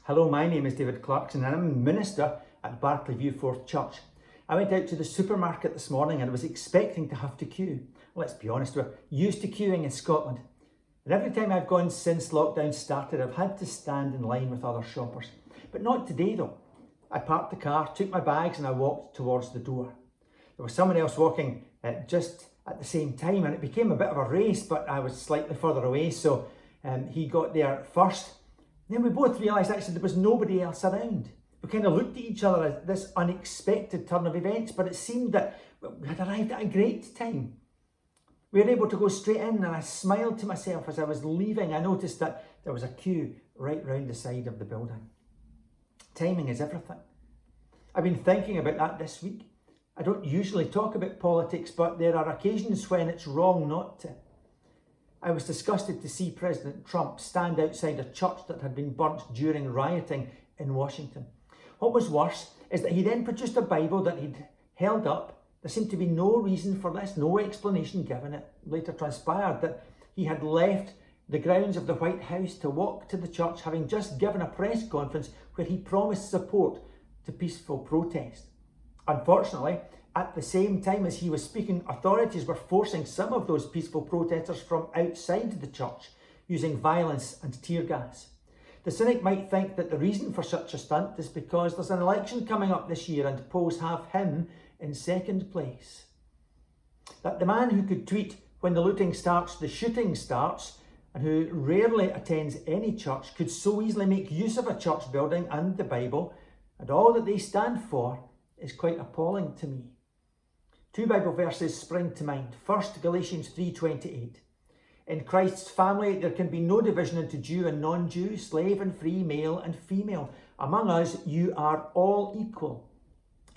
Hello, my name is David Clarkson and I'm a minister at Barclay View Fourth Church. I went out to the supermarket this morning and I was expecting to have to queue. Let's be honest, we're used to queuing in Scotland. And every time I've gone since lockdown started, I've had to stand in line with other shoppers. But not today though. I parked the car, took my bags and I walked towards the door. There was someone else walking just at the same time and it became a bit of a race, but I was slightly further away, so he got there first. Then we both realised actually there was nobody else around. We kind of looked at each other as this unexpected turn of events, but it seemed that we had arrived at a great time. We were able to go straight in and I smiled to myself as I was leaving. I noticed that there was a queue right round the side of the building. Timing is everything. I've been thinking about that this week. I don't usually talk about politics, but there are occasions when it's wrong not to. I was disgusted to see President Trump stand outside a church that had been burnt during rioting in Washington. What was worse is that he then produced a Bible that he'd held up. There seemed to be no reason for this, no explanation given. It later transpired that he had left the grounds of the White House to walk to the church, having just given a press conference where he promised support to peaceful protest. Unfortunately, at the same time as he was speaking, authorities were forcing some of those peaceful protesters from outside the church, using violence and tear gas. The cynic might think that the reason for such a stunt is because there's an election coming up this year and polls have him in second place. That the man who could tweet, "When the looting starts, the shooting starts," and who rarely attends any church, could so easily make use of a church building and the Bible, and all that they stand for, is quite appalling to me. Two Bible verses spring to mind. First, Galatians 3:28. In Christ's family, there can be no division into Jew and non-Jew, slave and free, male and female. Among us, you are all equal.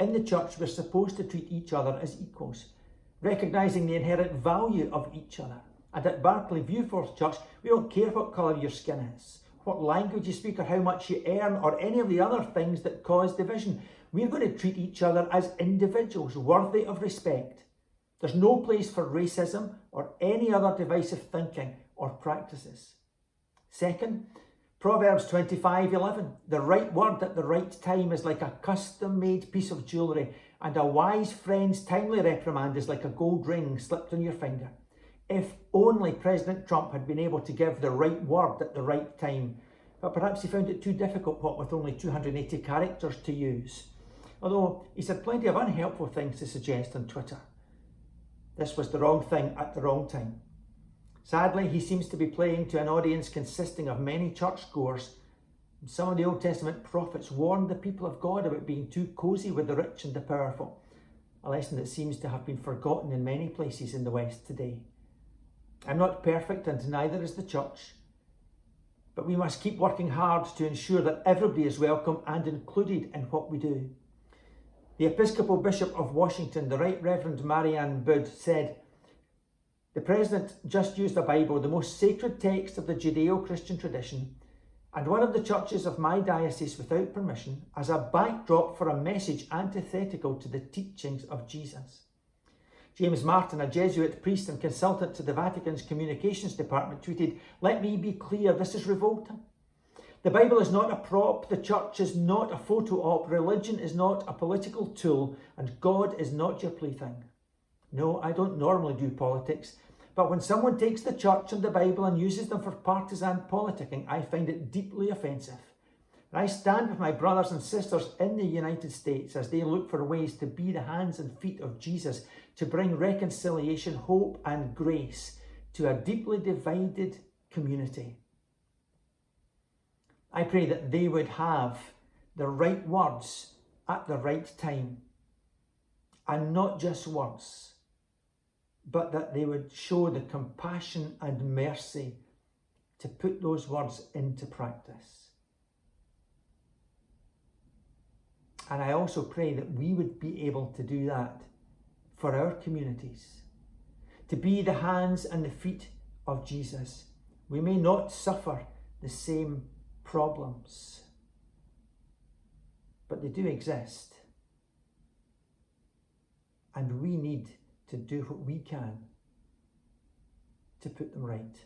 In the church, we're supposed to treat each other as equals, recognising the inherent value of each other. And at Barclay View Fourth Church, we don't care what colour your skin is, what language you speak, or how much you earn, or any of the other things that cause division. We're going to treat each other as individuals worthy of respect. There's no place for racism or any other divisive thinking or practices. Second, Proverbs 25:11. The right word at the right time is like a custom-made piece of jewellery, and a wise friend's timely reprimand is like a gold ring slipped on your finger. If only President Trump had been able to give the right word at the right time, but perhaps he found it too difficult, what with only 280 characters to use. Although he's had plenty of unhelpful things to suggest on Twitter. This was the wrong thing at the wrong time. Sadly, he seems to be playing to an audience consisting of many churchgoers. Some of the Old Testament prophets warned the people of God about being too cosy with the rich and the powerful, a lesson that seems to have been forgotten in many places in the West today. I'm not perfect and neither is the church, but we must keep working hard to ensure that everybody is welcome and included in what we do. The Episcopal Bishop of Washington, the Right Reverend Marianne Bood, said, "The President just used the Bible, the most sacred text of the Judeo-Christian tradition, and one of the churches of my diocese without permission, as a backdrop for a message antithetical to the teachings of Jesus." James Martin, a Jesuit priest and consultant to the Vatican's communications department, tweeted, "Let me be clear, this is revolting. The Bible is not a prop, the church is not a photo op, religion is not a political tool, and God is not your plaything. No, I don't normally do politics, but when someone takes the church and the Bible and uses them for partisan politicking, I find it deeply offensive. And I stand with my brothers and sisters in the United States as they look for ways to be the hands and feet of Jesus, to bring reconciliation, hope and grace to a deeply divided community. I pray that they would have the right words at the right time, and not just words, but that they would show the compassion and mercy to put those words into practice. And I also pray that we would be able to do that for our communities, to be the hands and the feet of Jesus. We may not suffer the same problems, but they do exist, and we need to do what we can to put them right.